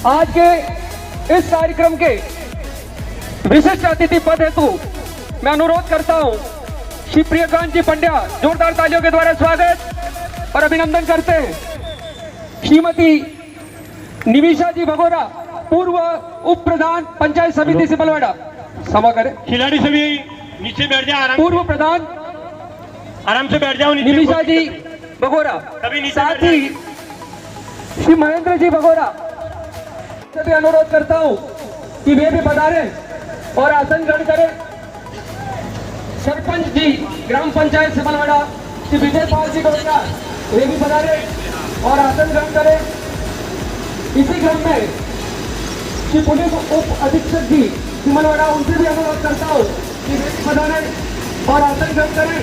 आज के इस कार्यक्रम के विशिष्ट अतिथि पद हेतु मैं अनुरोध करता हूं श्री प्रियकांत जी पंड्या, जोरदार तालियों के द्वारा स्वागत और अभिनंदन करते हैं। श्रीमती निमिषा जी भगोरा, पूर्व उप प्रधान पंचायत समिति सिमलवाड़ा, क्षमा करें। खिलाड़ी सभी नीचे बैठ जाओ, पूर्व प्रधान आराम से बैठ जाओ। निमिषा जी भगोरा, साथ ही श्री महेंद्र जी भगोरा से भी अनुरोध करता हूं कि वे भी पधारे और आसन ग्रहण करें। सरपंच जी ग्राम पंचायत सिमलवाड़ा श्री विजय पाल जी भगोरा, वे भी पधारे और आसन ग्रहण करें। इसी क्रम में श्री पुलिस उप अधीक्षक जी सिमलवाड़ा, उनसे भी अनुरोध करता हूं कि वे भी पधारे और आसन ग्रहण करें।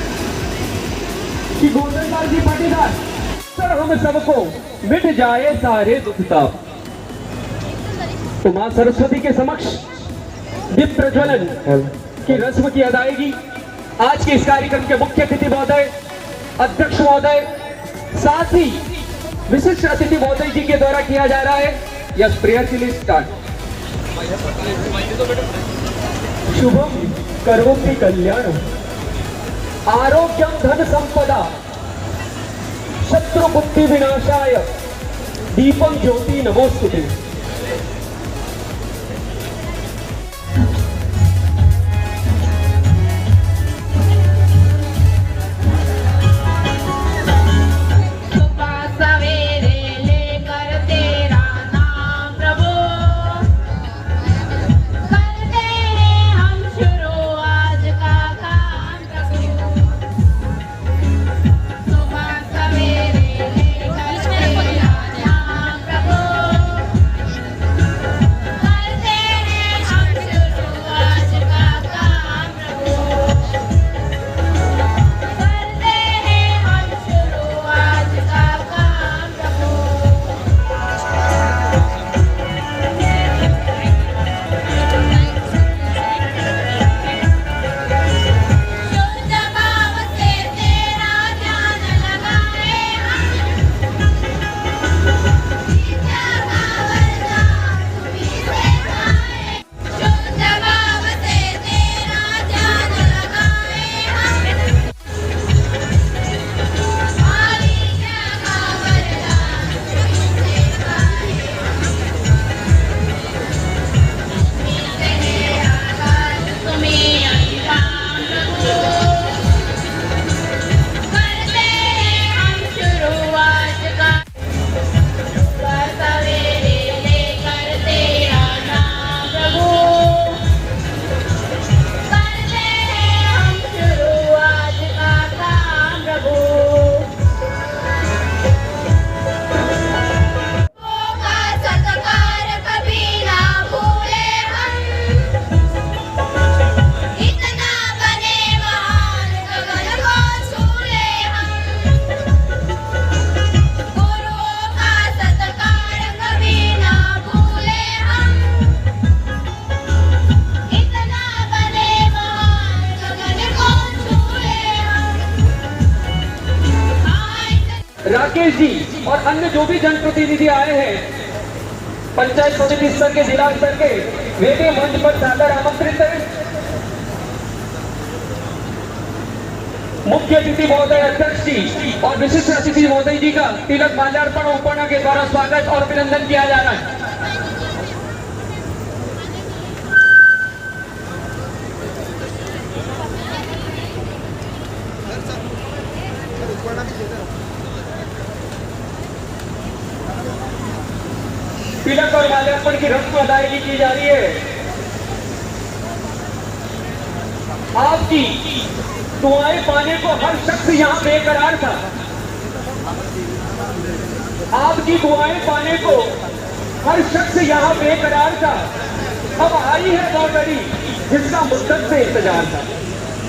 श्री गोविंदलाल जी पाटीदार, सर हम सबको मिट जाए सारे दुख ताप, तो मां सरस्वती के समक्ष दीप प्रज्वलन की रस्म की अदायगी आज के इस कार्यक्रम के मुख्य अतिथि महोदय, अध्यक्ष महोदय, साथ ही विशिष्ट अतिथि महोदय जी के द्वारा किया जा रहा है। Yes प्रियसिली start. शुभम करोति कल्याण आरोग्यम धन संपदा शत्रु बुद्धि विनाशाय दीपम ज्योति नमोस्तुते। राकेश जी और अन्य जो भी जनप्रतिनिधि आए हैं पंचायत समिति स्तर के, जिला स्तर के, वे भी मंच पर सादर आमंत्रित हैं। मुख्य अतिथि महोदय, अध्यक्ष जी और विशिष्ट अतिथि महोदय जी का तिलक माल्यार्पण उपकरण के द्वारा स्वागत और अभिनंदन किया जा रहा है। तिलक और माल्यार्पण की रस्म अदायगी की जा रही है। आपकी दुआएं पाने को हर शख्स यहाँ बेकरार था। आपकी दुआएं पाने को हर शख्स यहाँ बेकरार था। अब आई है वो घड़ी जिसका मुद्दत से इंतजार था।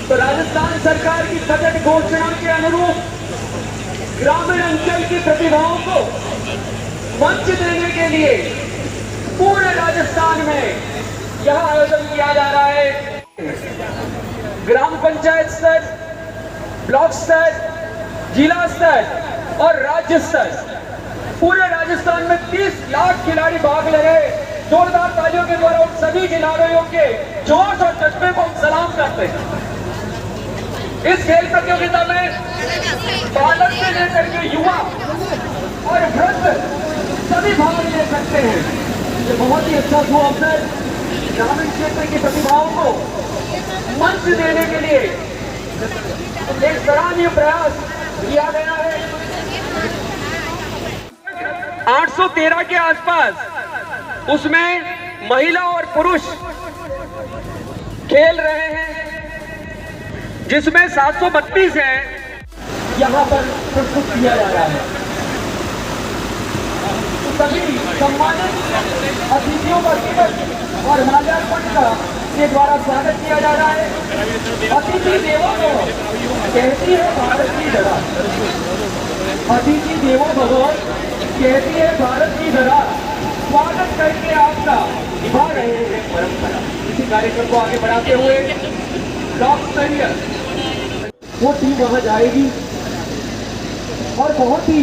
तो राजस्थान सरकार की बजट घोषणा के अनुरूप ग्रामीण अंचल की प्रतिभाओं को मंच देने के लिए पूरे राजस्थान में यह आयोजन किया जा रहा है। ग्राम पंचायत स्तर, ब्लॉक स्तर, जिला स्तर और राज्य स्तर पूरे राजस्थान में 30 लाख खिलाड़ी भाग ले रहे। जोरदार तालियों के द्वारा उन सभी खिलाड़ियों के जोश और जज्बे को हम सलाम करते हैं। इस खेल प्रतियोगिता में बालक से लेकर के युवा और वृद्ध सभी भाग ले सकते हैं। ये बहुत ही अच्छा अवसर ग्रामीण क्षेत्र की प्रतिभाओं को मंच देने के लिए एक सराहनीय प्रयास किया गया है। 813 के आसपास उसमें महिला और पुरुष खेल रहे हैं, जिसमें 732 है यहाँ पर प्रस्तुत किया जा रहा है। सभी सम्मानित अतिथियों का टिकट और माल्यार्पण का के द्वारा स्वागत किया जा रहा है। अतिथि देवो भव कहती है भारत की धरा, अतिथि देवो भव कहती है भारत की धरा, स्वागत करके आपका निभा रहे हैं परंपरा। इसी कार्यक्रम को आगे बढ़ाते हुए ब्लॉक स्तरीय वो टीम वहां जाएगी और बहुत ही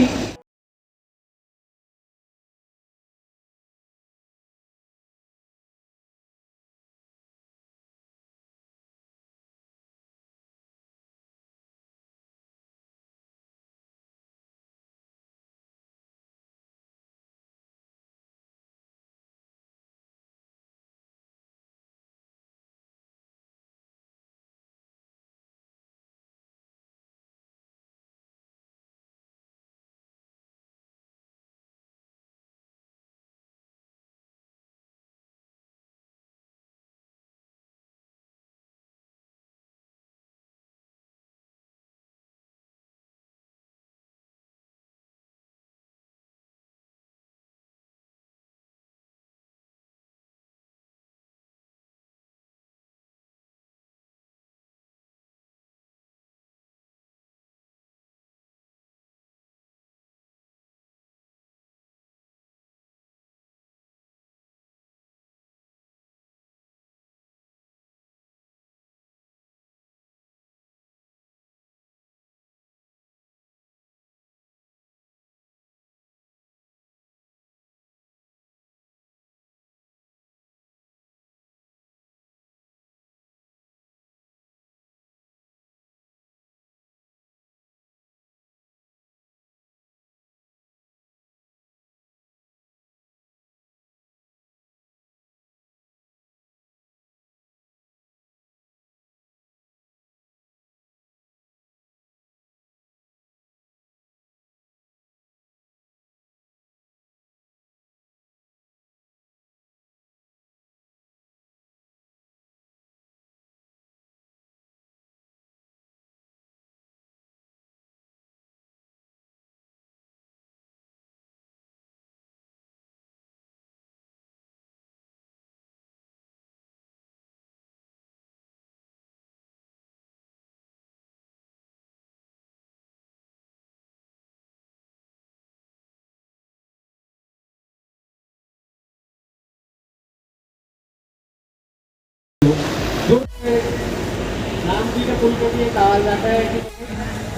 राम जी का पुल को भी कहा जाता है कि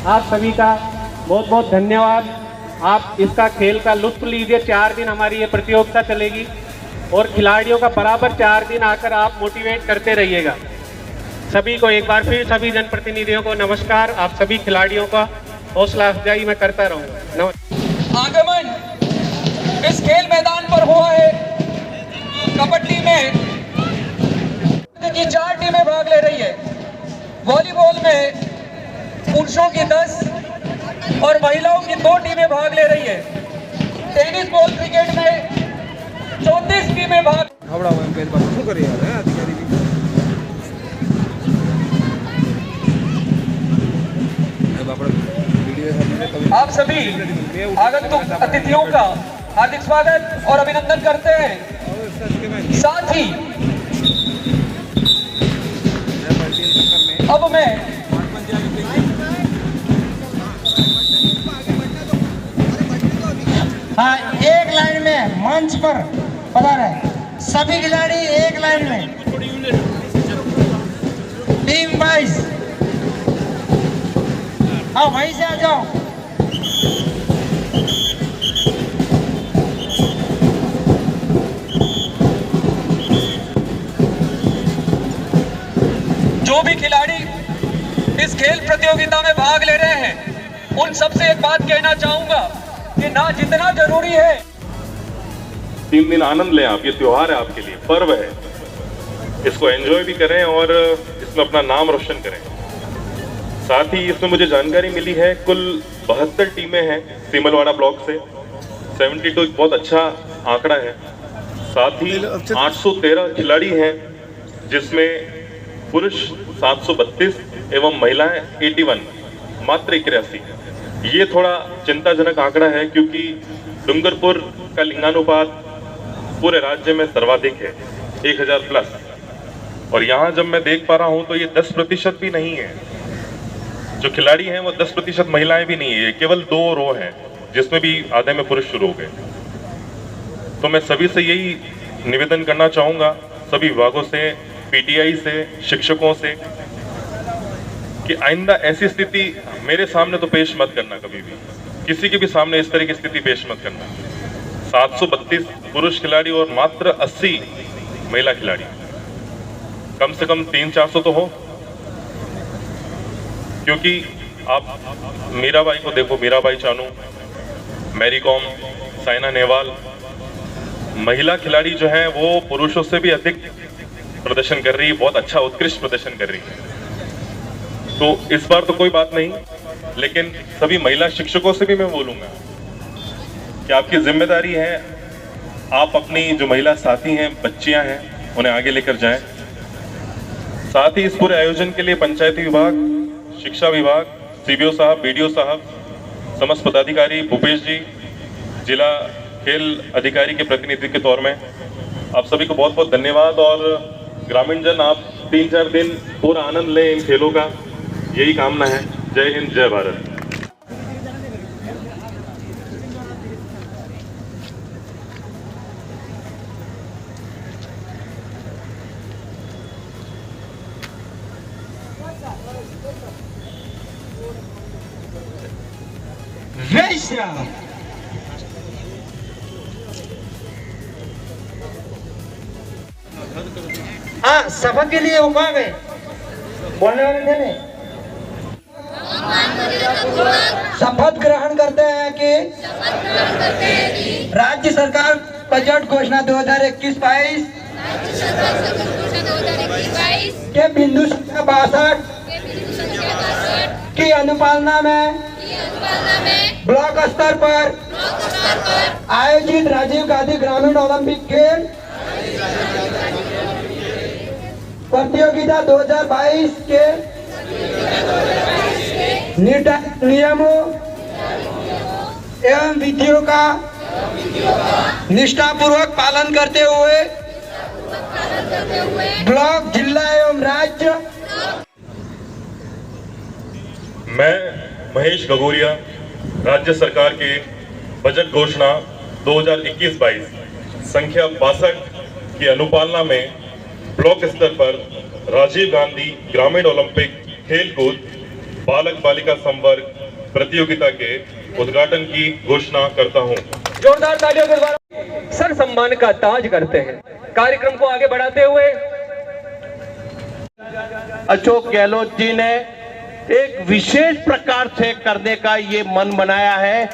आप सभी का बहुत बहुत धन्यवाद। आप इसका खेल का लुत्फ लीजिए। 4 दिन हमारी ये प्रतियोगिता चलेगी और खिलाड़ियों का बराबर 4 दिन आकर आप मोटिवेट करते रहिएगा। सभी को एक बार फिर सभी जनप्रतिनिधियों को नमस्कार। आप सभी खिलाड़ियों का हौसला अफजाई मैं करता रहूँगा। नमस्कार। आगमन इस खेल मैदान पर हुआ है। कबड्डी में की 4 टीमें भाग ले रही है। वॉलीबॉल में पुरुषों की 10 और महिलाओं की 2 टीमें भाग ले रही है। टेनिस बॉल क्रिकेट में 34 टीमें भाग। आप सभी आगंतुक अतिथियों का हार्दिक स्वागत और अभिनंदन करते हैं। साथ ही अब मैं हाँ, एक लाइन में मंच पर पधारे सभी खिलाड़ी। एक लाइन में टीम वाइज। हाँ, वहीं से आ जाओ। इस खेल प्रतियोगिता में भाग ले रहे हैं, उन सबसे एक बात कहना चाहूंगा कि ना जितना जरूरी है 3 दिन आनंद लें आप, ये त्योहार है आपके लिए, पर्व है, इसको एंजॉय भी करें और इसमें अपना नाम रोशन करें। साथ ही इसमें मुझे जानकारी मिली है कुल 72 टीमें हैं सीमलवाड़ा ब्लॉक से, 72 एक बहुत अच्छा आंकड़ा है। साथ ही 813 खिलाड़ी हैं जिसमें पुरुष 732 एवं महिलाएं 81, मात्र 81। ये थोड़ा चिंताजनक आंकड़ा है क्योंकि डूंगरपुर का लिंगानुपात पूरे राज्य में सर्वाधिक है, 1000 प्लस, और यहाँ जब मैं देख पा रहा हूँ तो ये 10% भी नहीं है। जो खिलाड़ी हैं वो 10% महिलाएं भी नहीं है, केवल 2 रो हैं जिसमें भी आधे में पुरुष शुरू हो गए। तो मैं सभी से यही निवेदन करना चाहूँगा, सभी विभागों से, पीटीआई से, शिक्षकों से, कि आइंदा ऐसी स्थिति मेरे सामने तो पेश मत करना, कभी भी किसी के भी सामने इस तरह की स्थिति पेश मत करना। 732 पुरुष खिलाड़ी और मात्र 80 महिला खिलाड़ी, कम से कम 300-400 तो हो। क्योंकि आप मीराबाई को देखो, मीराबाई चानू, मैरी कॉम, साइना नेहवाल, महिला खिलाड़ी जो है वो पुरुषों से भी अधिक प्रदर्शन कर रही है, बहुत अच्छा उत्कृष्ट प्रदर्शन कर रही है। तो इस बार तो कोई बात नहीं, लेकिन सभी महिला शिक्षकों से भी मैं बोलूंगा कि आपकी जिम्मेदारी है, आप अपनी जो महिला साथी हैं, बच्चियां हैं, उन्हें आगे लेकर जाएं। साथ ही इस पूरे आयोजन के लिए पंचायती विभाग, शिक्षा विभाग, सीबीओ साहब, बीडीओ साहब, समस्त पदाधिकारी, भूपेश जी, जिला खेल अधिकारी के प्रतिनिधि के तौर में आप सभी को बहुत बहुत धन्यवाद। और ग्रामीण जन, आप 3-4 दिन पूरा आनंद लें इन खेलों का, यही कामना है। जय हिंद, जय भारत। जय श्री राम। हाँ, शपथ के लिए हुआ गए बोलने वाले थे नहीं। शपथ ग्रहण करते हैं कि राज्य सरकार बजट घोषणा 2021-22 के बिंदु संख्या 62 की अनुपालना में ब्लॉक स्तर पर आयोजित राजीव गांधी ग्रामीण ओलंपिक खेल प्रतियोगिता 2022 के निर्धारित नियमों एवं विधियों का निष्ठापूर्वक पालन करते हुए ब्लॉक, जिला एवं राज्य। मैं महेश गगोरिया राज्य सरकार के बजट घोषणा 2021-22 संख्या 62 की अनुपालना में ब्लॉक स्तर पर राजीव गांधी ग्रामीण ओलंपिक खेलकूद बालक बालिका संवर्ग प्रतियोगिता के उद्घाटन की घोषणा करता हूं। जोरदार तालियों के द्वारा सर सम्मान का ताज करते हैं। कार्यक्रम को आगे बढ़ाते हुए अशोक गहलोत जी ने एक विशेष प्रकार से करने का ये मन बनाया है।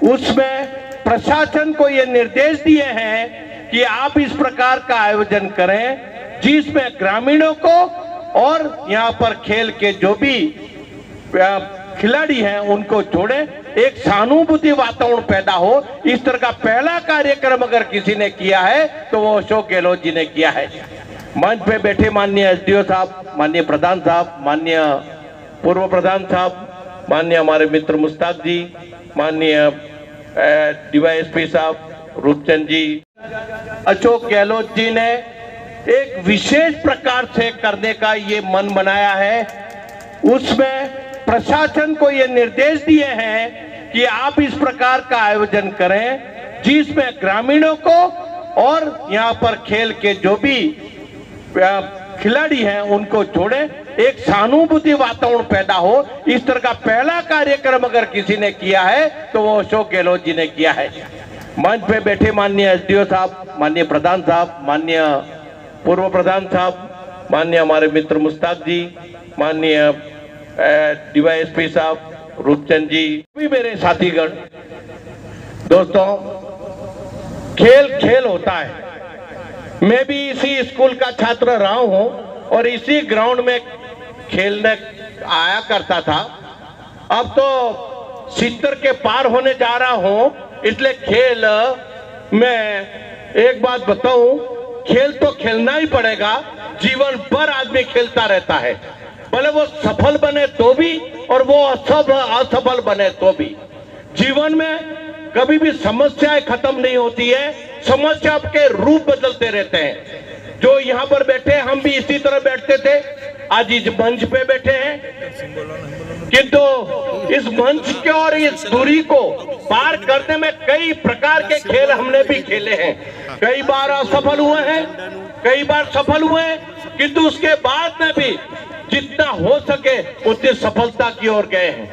उसमें प्रशासन को ये निर्देश दिए हैं कि आप इस प्रकार का आयोजन करें जिसमें ग्रामीणों को और यहाँ पर खेल के जो भी खिलाड़ी हैं उनको जोड़े, एक सहानुभूति वातावरण पैदा हो। इस तरह का पहला कार्यक्रम अगर किसी ने किया है तो वो अशोक गहलोत जी ने किया है। मंच पे बैठे माननीय एसडीओ साहब, माननीय प्रधान साहब, माननीय पूर्व प्रधान साहब, माननीय हमारे मित्र मुश्ताक जी, माननीय डीवाईएसपी साहब रूपचंद जी, अशोक गहलोत जी ने एक विशेष प्रकार से करने का ये मन बनाया है। उसमें प्रशासन को ये निर्देश दिए हैं कि आप इस प्रकार का आयोजन करें जिसमें ग्रामीणों को और यहाँ पर खेल के जो भी खिलाड़ी हैं उनको जोड़े, एक सहानुभूति वातावरण पैदा हो। इस तरह का पहला कार्यक्रम अगर किसी ने किया है तो वो अशोक गहलोत जी ने किया है। मंच पे बैठे माननीय एसडीओ साहब, माननीय प्रधान साहब, माननीय पूर्व प्रधान साहब, माननीय हमारे मित्र मुश्ताक जी, माननीय डीवाईएसपी साहब, रूपचंद जी, भी मेरे साथीगण। दोस्तों, खेल खेल होता है। मैं भी इसी स्कूल का छात्र रहा हूं और इसी ग्राउंड में खेलने आया करता था। अब तो 70 के पार होने जा रहा हूं, इसलिए खेल में एक बात बताऊं, खेल तो खेलना ही पड़ेगा। जीवन भर आदमी खेलता रहता है, भले वो सफल बने तो भी और वो असफल बने तो भी। जीवन में कभी भी समस्याएं खत्म नहीं होती है, समस्या के रूप बदलते रहते हैं। जो यहाँ पर बैठे, हम भी इसी तरह बैठते थे, आज इस मंच पे बैठे हैं, किंतु इस मंच के और इस दूरी को पार करने में कई प्रकार के खेल हमने भी खेले हैं। कई बार असफल हुए हैं, कई बार सफल हुए हैं, किंतु उसके बाद में भी जितना हो सके उतनी सफलता की ओर गए हैं।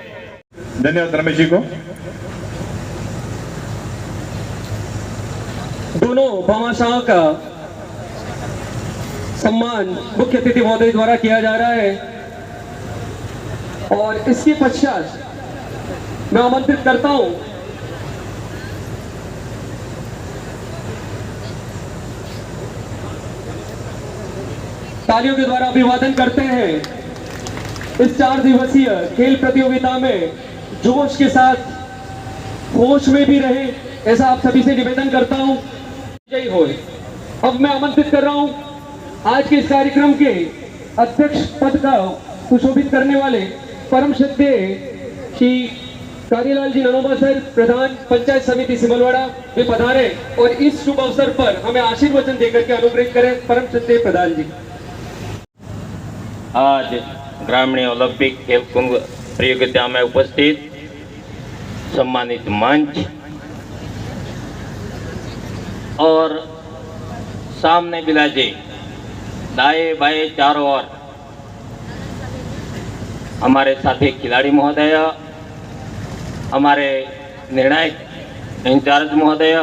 धन्यवाद रमेश जी को। दोनों भामाशाह का सम्मान मुख्य अतिथि महोदय द्वारा किया जा रहा है और इसके पश्चात मैं आमंत्रित करता हूं तालियों के द्वारा अभिवादन करते हैं। इस 4 दिवसीय खेल प्रतियोगिता में जोश के साथ होश में भी रहे, ऐसा आप सभी से निवेदन करता हूं। जय हो। अब मैं आमंत्रित कर रहा हूं आज के इस कार्यक्रम के अध्यक्ष पद का सुशोभित करने वाले परम श्रद्धेय श्री कारीलाल जी ननोबा सर, प्रधान पंचायत समिति सिमलवाड़ा, वे पधारे और इस शुभ अवसर पर हमें आशीर्वचन देकर के अनुग्रहित करें। परम श्रद्धेय प्रधान जी। आज ग्रामीण ओलंपिक खेल कुंभ प्रतियोगिता में उपस्थित सम्मानित मंच और सामने बिराजे दाएं बाएं चारों ओर हमारे साथी खिलाड़ी महोदय, हमारे निर्णायक इंचार्ज महोदय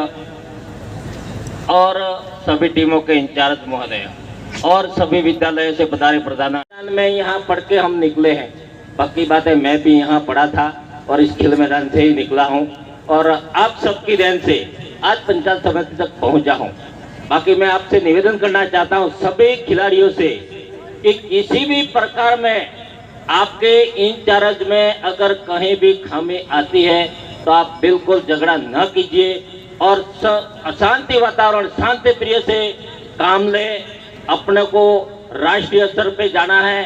और सभी टीमों के इंचार्ज महोदय और सभी विद्यालयों से पधारे प्रधान में यहाँ पढ़ के हम निकले हैं। बाकी बातें मैं भी यहाँ पढ़ा था और इस खेल मैदान से ही निकला हूँ और आप सबकी देन से आज पंचायत समिति तक पहुँचा हूँ। बाकी मैं आपसे निवेदन करना चाहता हूँ सभी खिलाड़ियों से कि किसी भी प्रकार में आपके इंचार्ज में अगर कहीं भी खामी आती है तो आप बिल्कुल झगड़ा न कीजिए और अशांति वातावरण शांति प्रिय से काम ले। अपने को राष्ट्रीय स्तर पे जाना है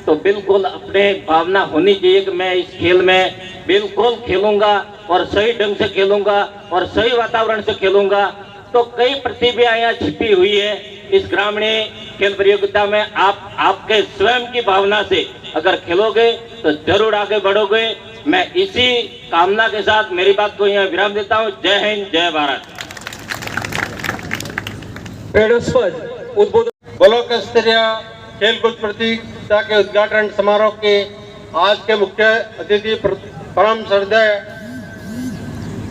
तो बिल्कुल अपने भावना होनी चाहिए कि मैं इस खेल में बिल्कुल खेलूंगा और सही ढंग से खेलूंगा और सही वातावरण से खेलूंगा। तो कई प्रतिभा यहाँ छिपी हुई है इस ग्रामीण खेल प्रतियोगिता में। आप आपके स्वयं की भावना से अगर खेलोगे तो जरूर आगे बढ़ोगे। मैं इसी कामना के साथ मेरी बात को यहाँ विराम देता हूँ। जय हिंद, जय भारत। उद्बोधन ब्लॉक स्तरीय खेलकूद प्रतियोगिता के उद्घाटन समारोह के आज के मुख्य अतिथि परम श्रद्धेय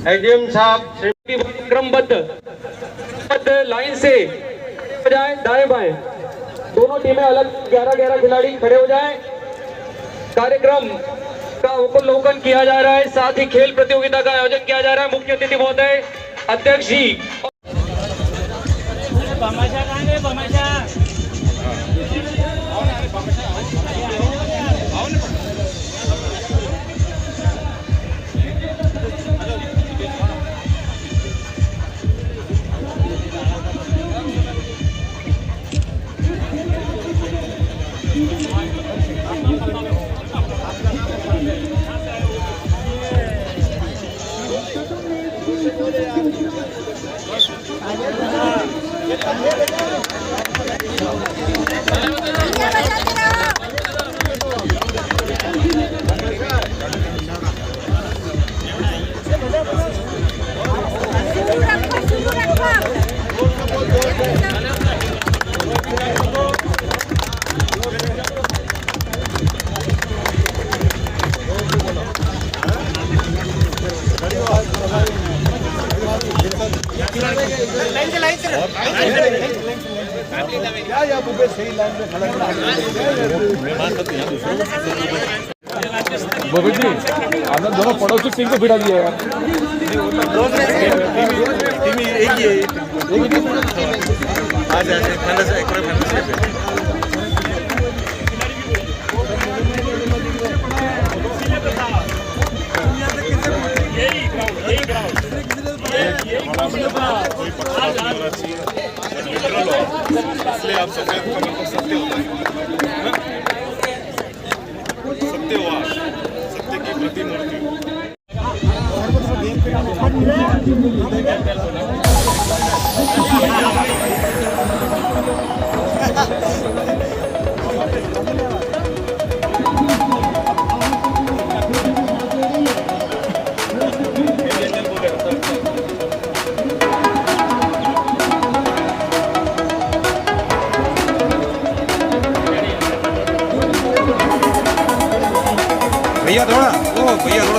एडीएम साहब श्री क्रमबद्ध लाइन से बजाएं, दाएं बाएं दोनों टीमें अलग 11-11 खिलाड़ी खड़े हो जाएं। कार्यक्रम का अवलोकन किया जा रहा है, साथ ही खेल प्रतियोगिता का आयोजन किया जा रहा है। मुख्य अतिथि महोदय अध्यक्ष जी बबीर जी आपने दोनों पड़ोसी टीम को बिठा दिया यार। इसलिए आप सफेद का मतलब सत्य होता है ना? सत्य हुआ, सत्य की प्रतिमूर्ति। भैया थोड़ा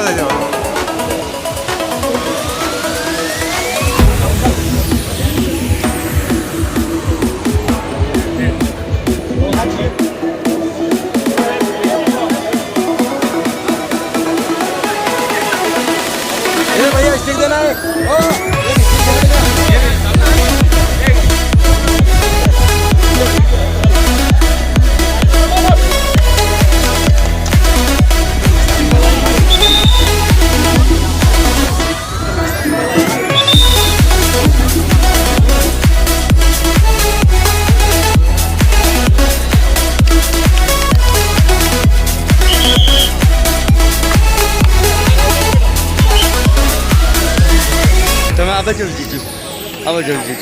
दे जाओ। भैया स्टिक देना है। अब जल्दी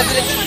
Gracias.